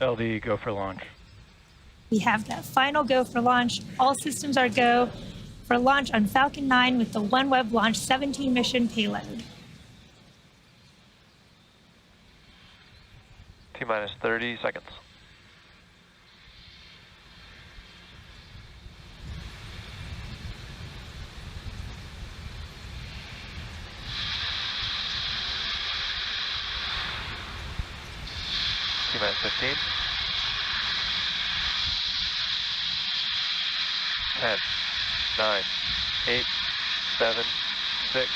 LD, go for launch. We have that final go for launch. All systems are go for launch on Falcon 9 with the OneWeb Launch 17 mission payload. T-minus 30 seconds. T-minus 15. 10, 9, 8, 7, 6,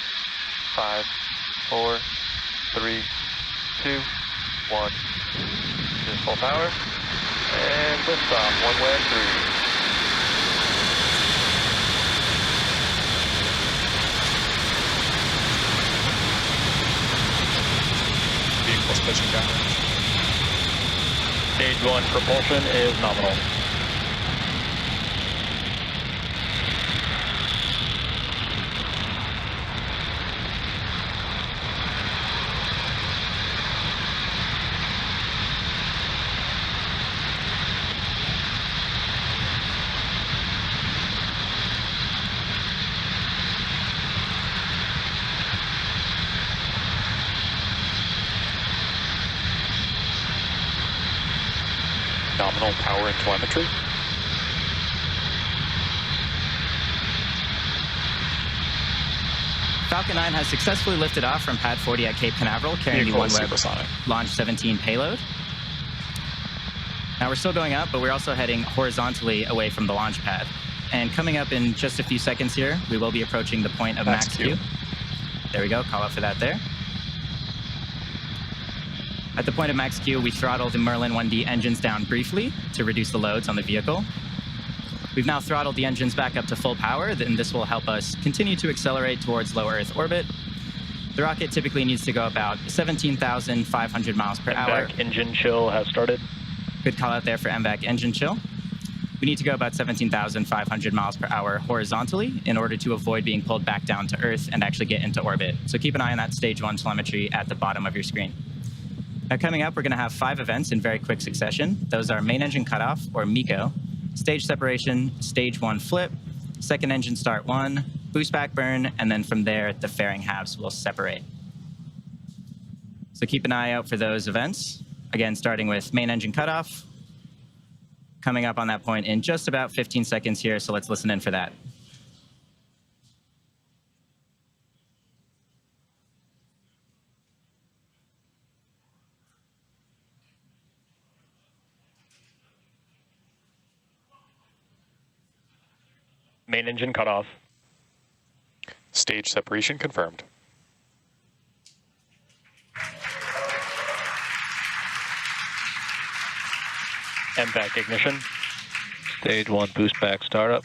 5, 4, 3, 2, 1. Just full power. And liftoff, OneWeb 3. Vehicles pitching downrange. Stage 1 propulsion is nominal. Nominal power and telemetry. Falcon 9 has successfully lifted off from Pad 40 at Cape Canaveral, carrying the OneWeb Launch 17 payload. Now we're still going up, but we're also heading horizontally away from the launch pad. And coming up in just a few seconds here, we will be approaching the point of max Q. There we go, call out for that there. At the point of max Q, we throttled the Merlin 1D engines down briefly to reduce the loads on the vehicle. We've now throttled the engines back up to full power, and this will help us continue to accelerate towards low Earth orbit. The rocket typically needs to go about 17,500 miles per hour. MVAC engine chill has started. Good call out there for MVAC engine chill. We need to go about 17,500 miles per hour horizontally in order to avoid being pulled back down to Earth and actually get into orbit. So keep an eye on that stage 1 telemetry at the bottom of your screen. Now coming up, we're going to have 5 events in very quick succession. Those are main engine cutoff, or MECO, stage separation, stage 1 flip, second engine start 1, boost back burn, and then from there, the fairing halves will separate. So keep an eye out for those events. Again, starting with main engine cutoff, coming up on that point in just about 15 seconds here, so let's listen in for that. Main engine cutoff. Stage separation confirmed. MVAC ignition. Stage 1 boost back startup.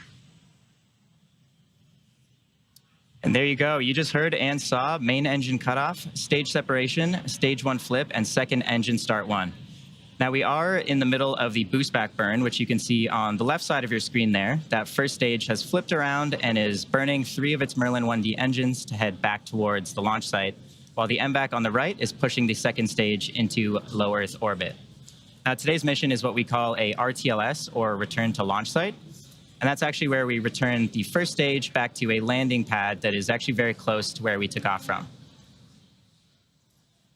And there you go. You just heard and saw main engine cutoff, stage separation, stage 1 flip, and second engine start 1. Now we are in the middle of the boost back burn, which you can see on the left side of your screen there. That first stage has flipped around and is burning 3 of its Merlin 1D engines to head back towards the launch site, while the MVAC on the right is pushing the second stage into low Earth orbit. Now today's mission is what we call a RTLS, or return to launch site. And that's actually where we return the first stage back to a landing pad that is actually very close to where we took off from.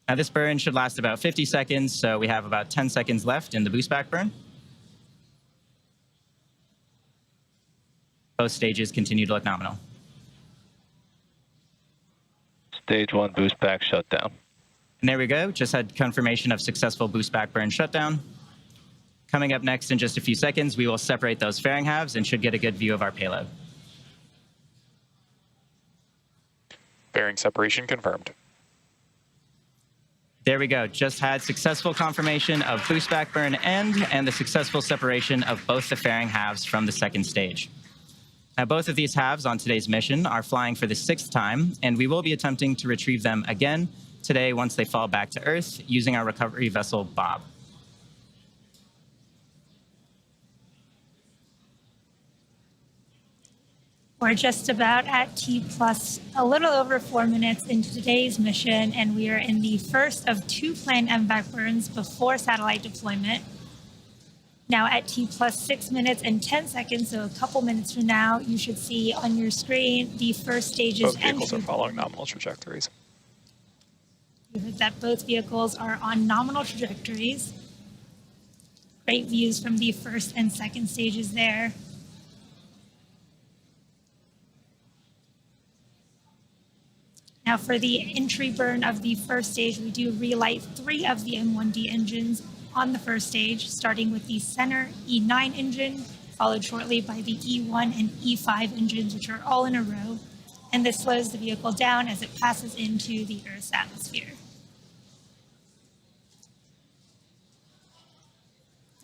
Now this burn should last about 50 seconds, so we have about 10 seconds left in the boost back burn. Both stages continue to look nominal. Stage 1 boost back shutdown. And there we go, just had confirmation of successful boost back burn shutdown. Coming up next in just a few seconds, we will separate those fairing halves and should get a good view of our payload. Fairing separation confirmed. There we go, just had successful confirmation of boost back burn end and the successful separation of both the fairing halves from the second stage. Now both of these halves on today's mission are flying for the 6th time, and we will be attempting to retrieve them again today once they fall back to Earth using our recovery vessel, Bob. We're just about at T plus a little over 4 minutes into today's mission, and we are in the first of 2 planned MVAC burns before satellite deployment. Now at T plus 6 minutes and 10 seconds, so a couple minutes from now, you should see on your screen the first stage's Both vehicles are entry. following nominal trajectories. You heard that both vehicles are on nominal trajectories. Great views from the first and second stages there. Now for the entry burn of the first stage, we do relight 3 of the M1D engines on the first stage, starting with the center E9 engine, followed shortly by the E1 and E5 engines, which are all in a row. And this slows the vehicle down as it passes into the Earth's atmosphere.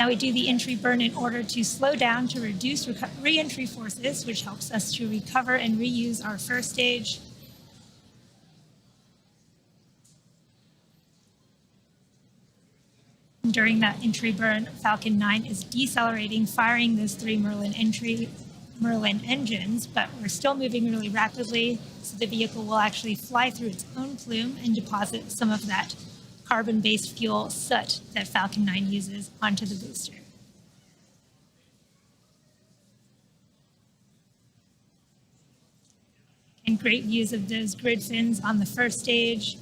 Now we do the entry burn in order to slow down to reduce re-entry forces, which helps us to recover and reuse our first stage. During that entry burn, Falcon 9 is decelerating, firing those 3 Merlin engines, but we're still moving really rapidly, so the vehicle will actually fly through its own plume and deposit some of that carbon-based fuel soot that Falcon 9 uses onto the booster. And great views of those grid fins on the first stage.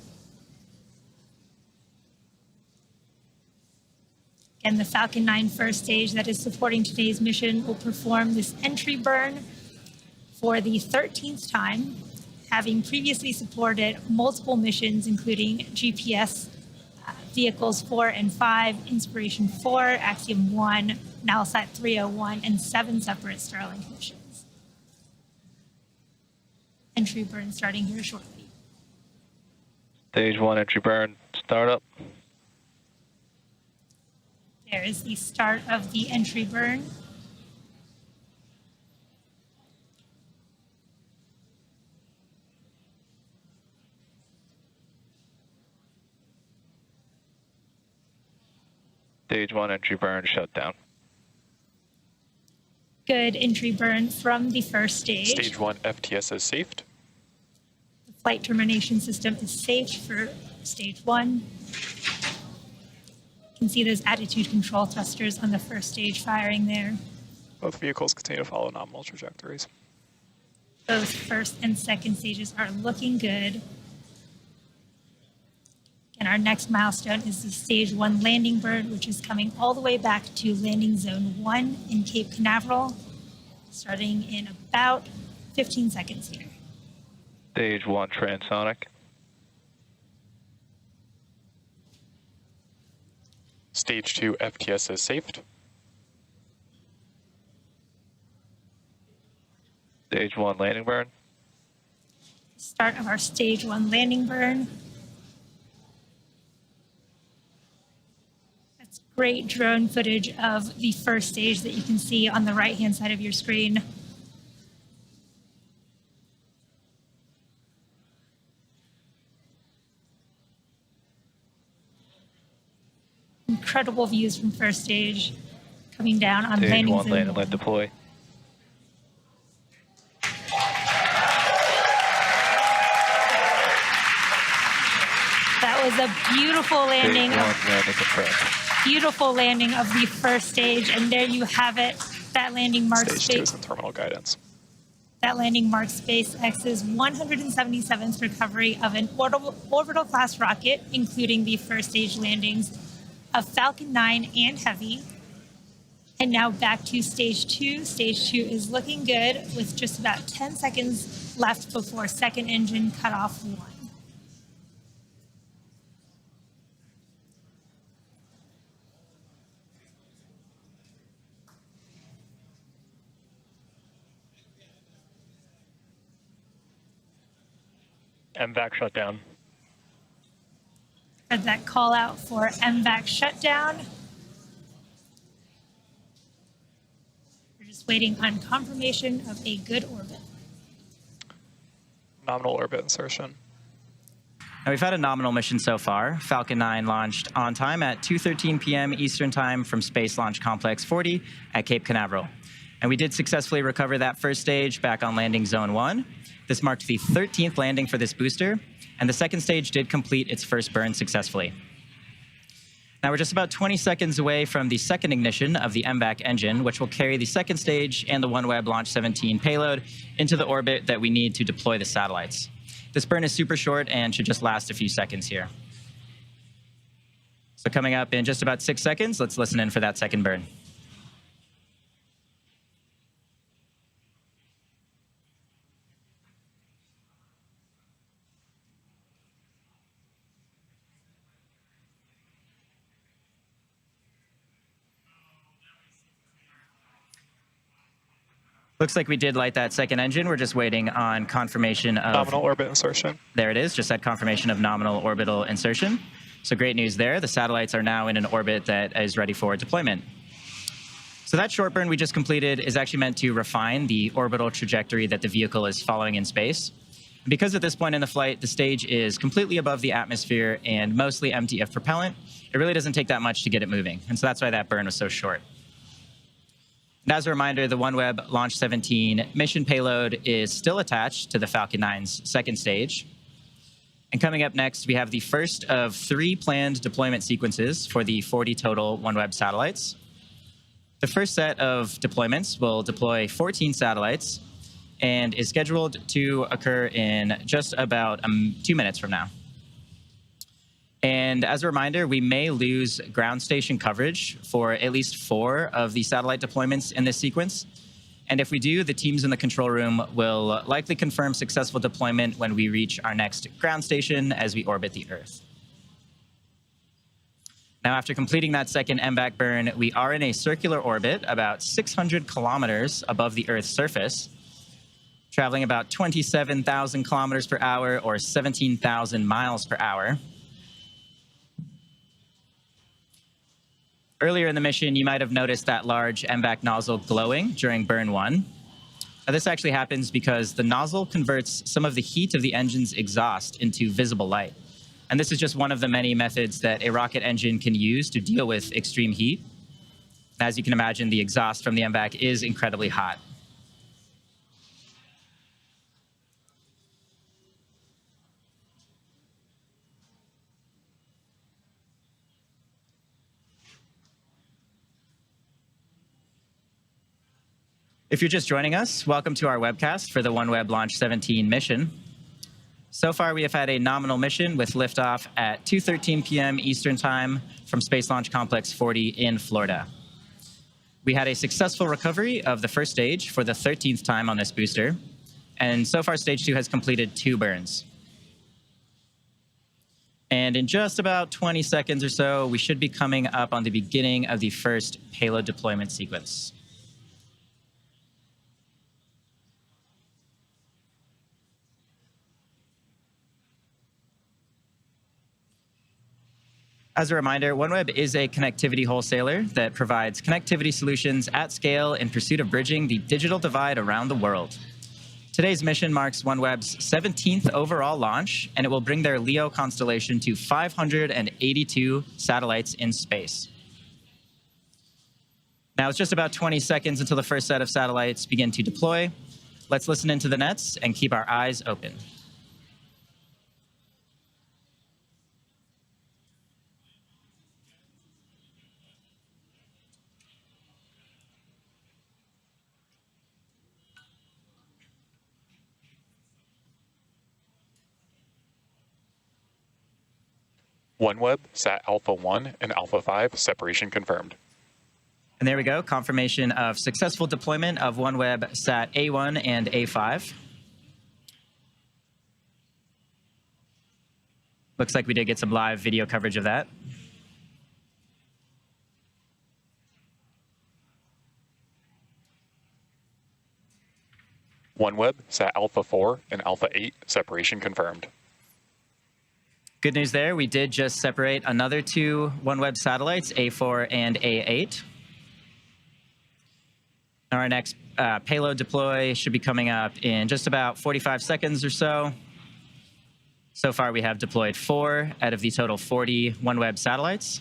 And the Falcon 9 first stage that is supporting today's mission will perform this entry burn for the 13th time, having previously supported multiple missions, including GPS vehicles 4 and 5, Inspiration 4, Axiom 1, Nalsat 301, and 7 separate Starlink missions. Entry burn starting here shortly. Stage 1 entry burn, startup. There is the start of the entry burn. Stage 1 entry burn, shutdown. Good entry burn from the first stage. Stage 1 FTS is safed. The flight termination system is safe for stage 1. You can see those attitude control thrusters on the first stage firing there. Both vehicles continue to follow nominal trajectories. Both first and second stages are looking good. And our next milestone is the stage 1 landing burn, which is coming all the way back to landing zone 1 in Cape Canaveral, starting in about 15 seconds here. Stage 1 transonic. Stage 2 FTS is safed. Stage 1 landing burn. Start of our stage 1 landing burn. That's great drone footage of the first stage that you can see on the right-hand side of your screen. Incredible views from first stage coming down on Stage landing 1 zone land and 1. let deploy. That was a beautiful landing Stage 1 of landing confirmed. beautiful landing of the first stage, and there you have it. That landing marks Stage 2 is in terminal guidance. That landing marks SpaceX's 177th recovery of an orbital class rocket, including the first stage landings of Falcon 9 and Heavy. And now back to stage 2. Stage 2 is looking good with just about 10 seconds left before second engine cutoff 1. MVAC shutdown. Heard that call out for MVAC shutdown. We're just waiting on confirmation of a good orbit. Nominal orbit insertion. Now, we've had a nominal mission so far. Falcon 9 launched on time at 2:13 p.m. Eastern Time from Space Launch Complex 40 at Cape Canaveral. And we did successfully recover that first stage back on landing zone 1. This marked the 13th landing for this booster, and the second stage did complete its first burn successfully. Now we're just about 20 seconds away from the second ignition of the MVAC engine, which will carry the second stage and the OneWeb Launch 17 payload into the orbit that we need to deploy the satellites. This burn is super short and should just last a few seconds here. So coming up in just about 6 seconds, let's listen in for that second burn. Looks like we did light that second engine. We're just waiting on confirmation of... Nominal orbit insertion. There it is, just had confirmation of nominal orbital insertion. So great news there. The satellites are now in an orbit that is ready for deployment. So that short burn we just completed is actually meant to refine the orbital trajectory that the vehicle is following in space. And because at this point in the flight, the stage is completely above the atmosphere and mostly empty of propellant, it really doesn't take that much to get it moving. And so that's why that burn was so short. And as a reminder, the OneWeb Launch 17 mission payload is still attached to the Falcon 9's second stage. And coming up next, we have the first of 3 planned deployment sequences for the 40 total OneWeb satellites. The first set of deployments will deploy 14 satellites and is scheduled to occur in just about 2 minutes from now. And as a reminder, we may lose ground station coverage for at least 4 of the satellite deployments in this sequence. And if we do, the teams in the control room will likely confirm successful deployment when we reach our next ground station as we orbit the Earth. Now, after completing that second MVAC burn, we are in a circular orbit about 600 kilometers above the Earth's surface, traveling about 27,000 kilometers per hour or 17,000 miles per hour. Earlier in the mission, you might have noticed that large MVAC nozzle glowing during burn 1. Now, this actually happens because the nozzle converts some of the heat of the engine's exhaust into visible light. And this is just one of the many methods that a rocket engine can use to deal with extreme heat. As you can imagine, the exhaust from the MVAC is incredibly hot. If you're just joining us, welcome to our webcast for the OneWeb Launch 17 mission. So far, we have had a nominal mission with liftoff at 2:13 p.m. Eastern Time from Space Launch Complex 40 in Florida. We had a successful recovery of the first stage for the 13th time on this booster, and so far, Stage 2 has completed 2 burns. And in just about 20 seconds or so, we should be coming up on the beginning of the first payload deployment sequence. As a reminder, OneWeb is a connectivity wholesaler that provides connectivity solutions at scale in pursuit of bridging the digital divide around the world. Today's mission marks OneWeb's 17th overall launch, and it will bring their LEO constellation to 582 satellites in space. Now, it's just about 20 seconds until the first set of satellites begin to deploy. Let's listen into the nets and keep our eyes open. OneWeb, Sat Alpha 1 and Alpha 5, separation confirmed. And there we go, confirmation of successful deployment of OneWeb Sat A1 and A5. Looks like we did get some live video coverage of that. OneWeb, Sat Alpha 4 and Alpha 8, separation confirmed. Good news there, we did just separate another 2 OneWeb satellites, A4 and A8. Our next payload deploy should be coming up in just about 45 seconds or so. So far, we have deployed 4 out of the total 40 OneWeb satellites.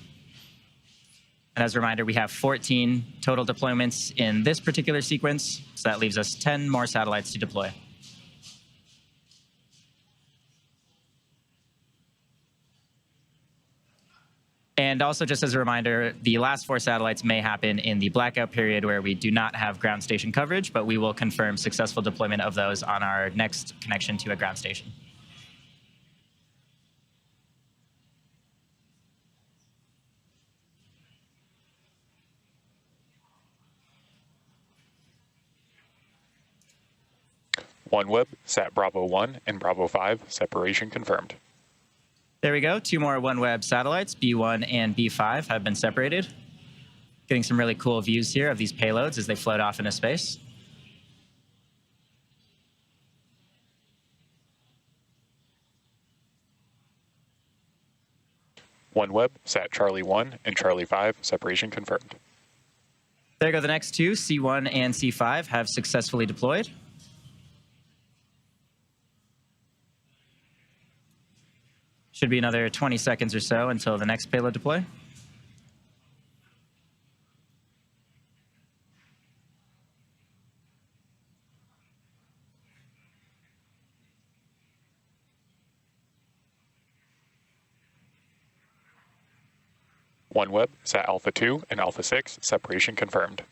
And as a reminder, we have 14 total deployments in this particular sequence, so that leaves us 10 more satellites to deploy. And also, just as a reminder, the last 4 satellites may happen in the blackout period where we do not have ground station coverage, but we will confirm successful deployment of those on our next connection to a ground station. OneWeb, Sat Bravo 1 and Bravo 5, separation confirmed. There we go. 2 more OneWeb satellites, B1 and B5, have been separated. Getting some really cool views here of these payloads as they float off into space. OneWeb, Sat Charlie 1 and Charlie 5, separation confirmed. There go the next 2, C1 and C5, have successfully deployed. Should be another 20 seconds or so until the next payload deploy. OneWeb, Sat Alpha 2 and Alpha 6, separation confirmed.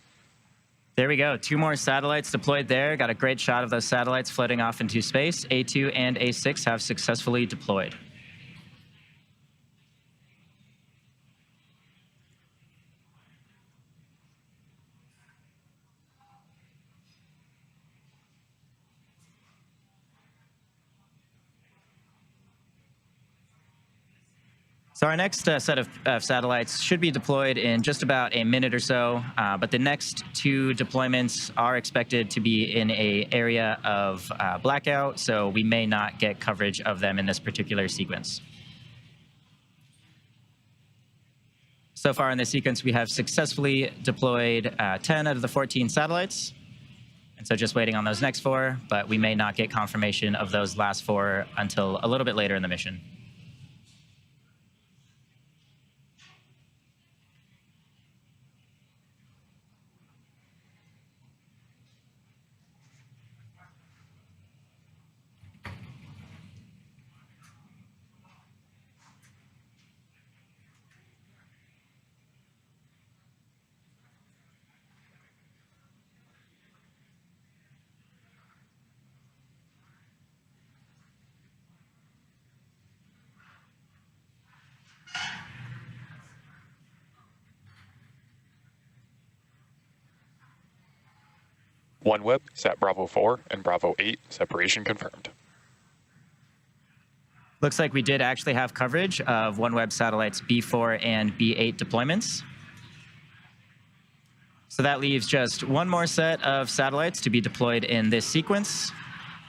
There we go. 2 more satellites deployed there. Got a great shot of those satellites floating off into space. A2 and A6 have successfully deployed. So our next set of satellites should be deployed in just about a minute or so, but the next 2 deployments are expected to be in an area of blackout, so we may not get coverage of them in this particular sequence. So far in this sequence, we have successfully deployed 10 out of the 14 satellites, and so just waiting on those next 4, but we may not get confirmation of those last 4 until a little bit later in the mission. OneWeb, Sat Bravo 4 and Bravo 8, separation confirmed. Looks like we did actually have coverage of OneWeb satellites B4 and B8 deployments. So that leaves just 1 more set of satellites to be deployed in this sequence.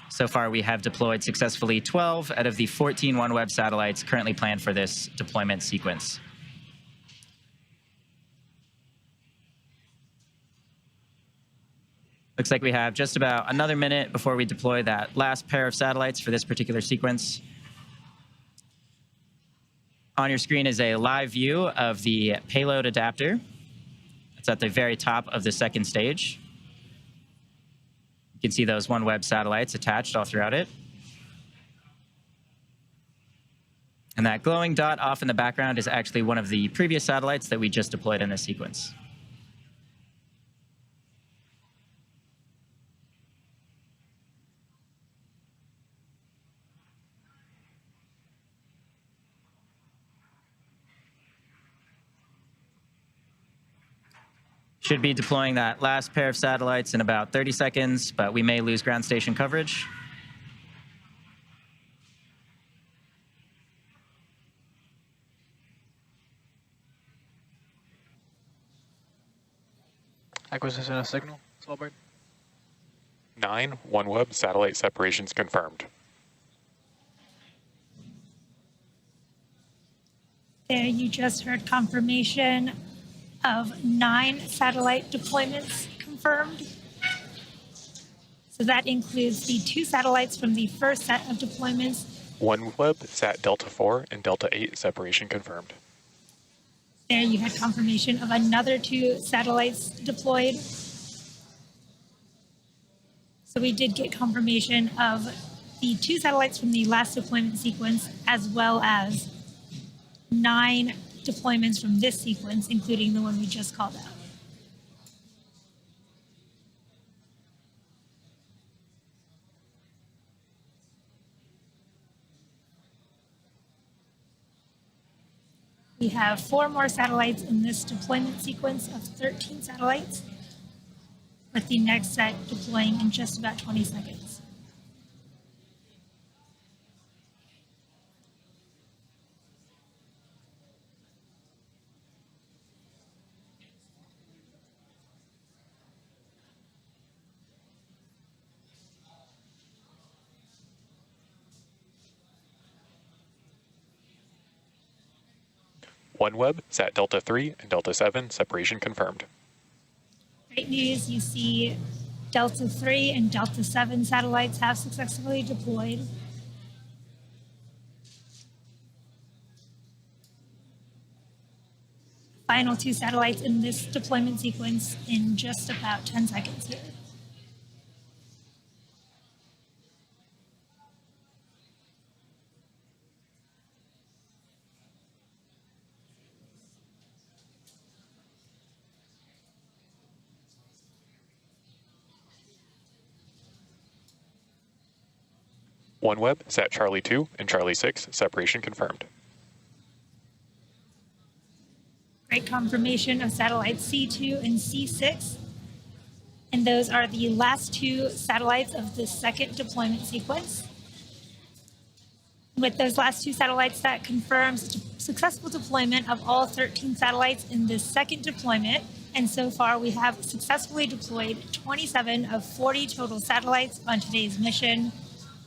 So far, we have deployed successfully 12 out of the 14 OneWeb satellites currently planned for this deployment sequence. Looks like we have just about another minute before we deploy that last pair of satellites for this particular sequence. On your screen is a live view of the payload adapter. It's at the very top of the second stage. You can see those OneWeb satellites attached all throughout it. And that glowing dot off in the background is actually one of the previous satellites that we just deployed in this sequence. Should be deploying that last pair of satellites in about 30 seconds, but we may lose ground station coverage. Acquisition of signal, Svalbard. 9, OneWeb, satellite separations confirmed. There you just heard confirmation of 9 satellite deployments confirmed. So that includes the 2 satellites from the first set of deployments. OneWeb, Sat Delta 4 and Delta 8, separation confirmed. There you had confirmation of another 2 satellites deployed. So we did get confirmation of the 2 satellites from the last deployment sequence, as well as 9 deployments from this sequence, including the one we just called out. We have 4 more satellites in this deployment sequence of 13 satellites, with the next set deploying in just about 20 seconds. OneWeb, Sat Delta 3 and Delta 7, separation confirmed. Great news, you see Delta 3 and Delta 7 satellites have successfully deployed. Final 2 satellites in this deployment sequence in just about 10 seconds here. OneWeb, Sat Charlie 2 and Charlie 6, separation confirmed. Great confirmation of satellites C2 and C6. And those are the last 2 satellites of the second deployment sequence. With those last 2 satellites, that confirms successful deployment of all 13 satellites in this second deployment. And so far, we have successfully deployed 27 of 40 total satellites on today's mission.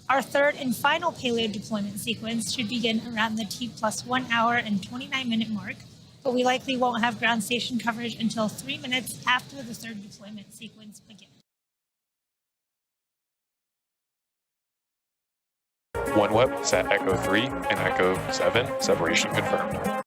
Our third and final payload deployment sequence should begin around the T+1 hour and 29-minute mark, but we likely won't have ground station coverage until 3 minutes after the third deployment sequence begins. OneWeb, Sat Echo 3 and Echo 7, separation confirmed.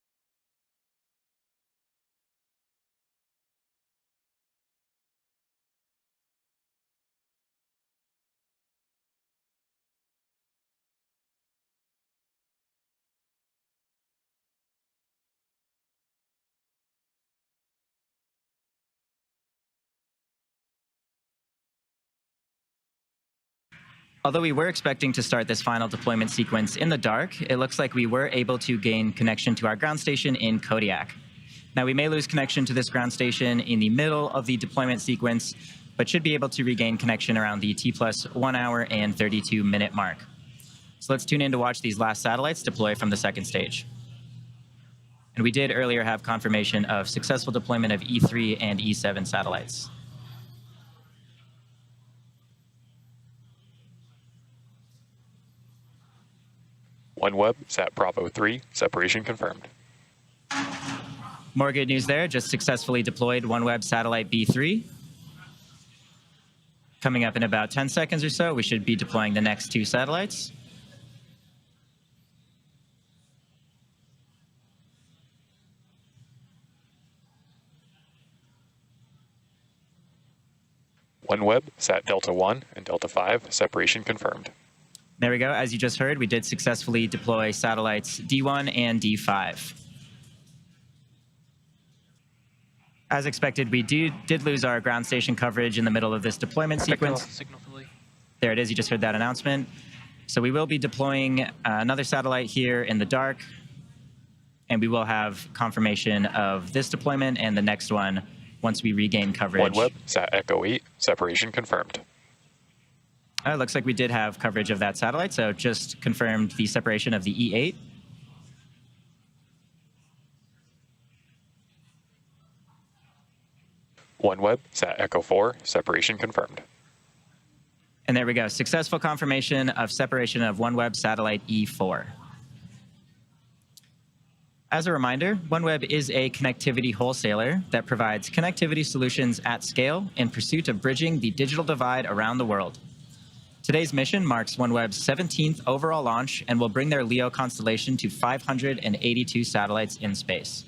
Although we were expecting to start this final deployment sequence in the dark, it looks like we were able to gain connection to our ground station in Kodiak. Now, we may lose connection to this ground station in the middle of the deployment sequence, but should be able to regain connection around the T+1 hour and 32-minute mark. So let's tune in to watch these last satellites deploy from the second stage. And we did earlier have confirmation of successful deployment of E3 and E7 satellites. OneWeb, Sat Bravo 3, separation confirmed. More good news there, just successfully deployed OneWeb satellite B3. Coming up in about 10 seconds or so, we should be deploying the next 2 satellites. OneWeb, Sat Delta 1 and Delta 5, separation confirmed. There we go. As you just heard, we did successfully deploy satellites D1 and D5. As expected, we did lose our ground station coverage in the middle of this deployment sequence. There it is. You just heard that announcement. So we will be deploying another satellite here in the dark, and we will have confirmation of this deployment and the next one once we regain coverage. OneWeb, Sat Echo 8, separation confirmed. Looks like we did have coverage of that satellite, so just confirmed the separation of the E8. OneWeb, Sat Echo 4, separation confirmed. And there we go, successful confirmation of separation of OneWeb satellite E4. As a reminder, OneWeb is a connectivity wholesaler that provides connectivity solutions at scale in pursuit of bridging the digital divide around the world. Today's mission marks OneWeb's 17th overall launch and will bring their LEO constellation to 582 satellites in space.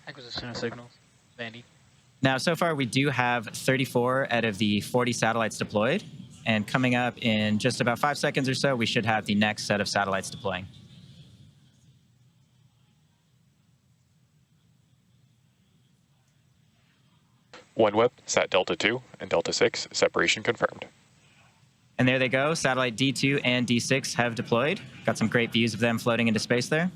Acquisition of signals. Vandy. Now, so far, we do have 34 out of the 40 satellites deployed. And coming up in just about 5 seconds or so, we should have the next set of satellites deploying. OneWeb, Sat Delta 2 and Delta 6, separation confirmed. And there they go. Satellite D2 and D6 have deployed. Got some great views of them floating into space there.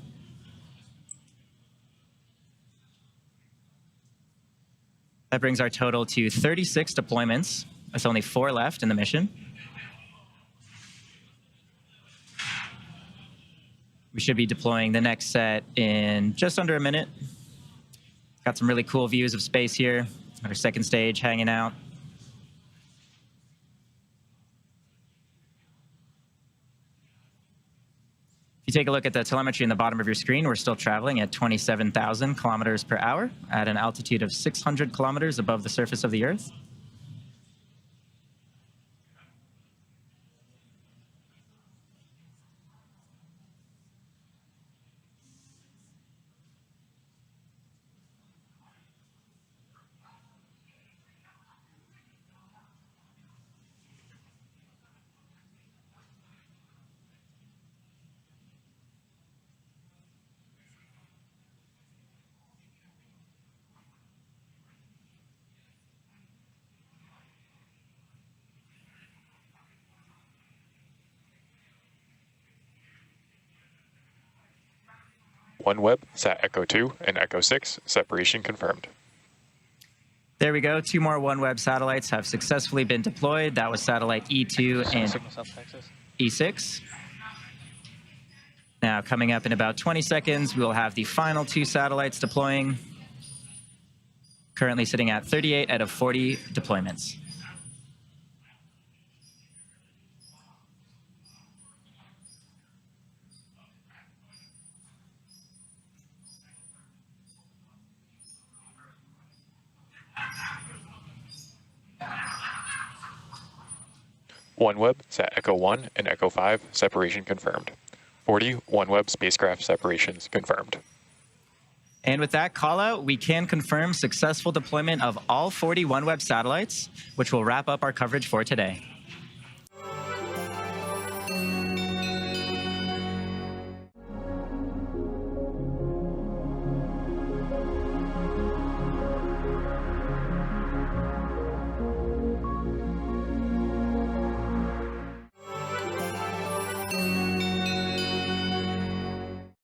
That brings our total to 36 deployments. There's only 4 left in the mission. We should be deploying the next set in just under a minute. Got some really cool views of space here. Our second stage hanging out. If you take a look at the telemetry in the bottom of your screen, we're still traveling at 27,000 kilometers per hour at an altitude of 600 kilometers above the surface of the Earth. OneWeb, Sat Echo 2 and Echo 6, separation confirmed. There we go. 2 more OneWeb satellites have successfully been deployed. That was satellite E2 and E6. Now, coming up in about 20 seconds, we will have the final 2 satellites deploying. Currently sitting at 38 out of 40 deployments. OneWeb, Sat Echo 1 and Echo 5, separation confirmed. 40 OneWeb spacecraft separations confirmed. And with that call out, we can confirm successful deployment of all 40 OneWeb satellites, which will wrap up our coverage for today.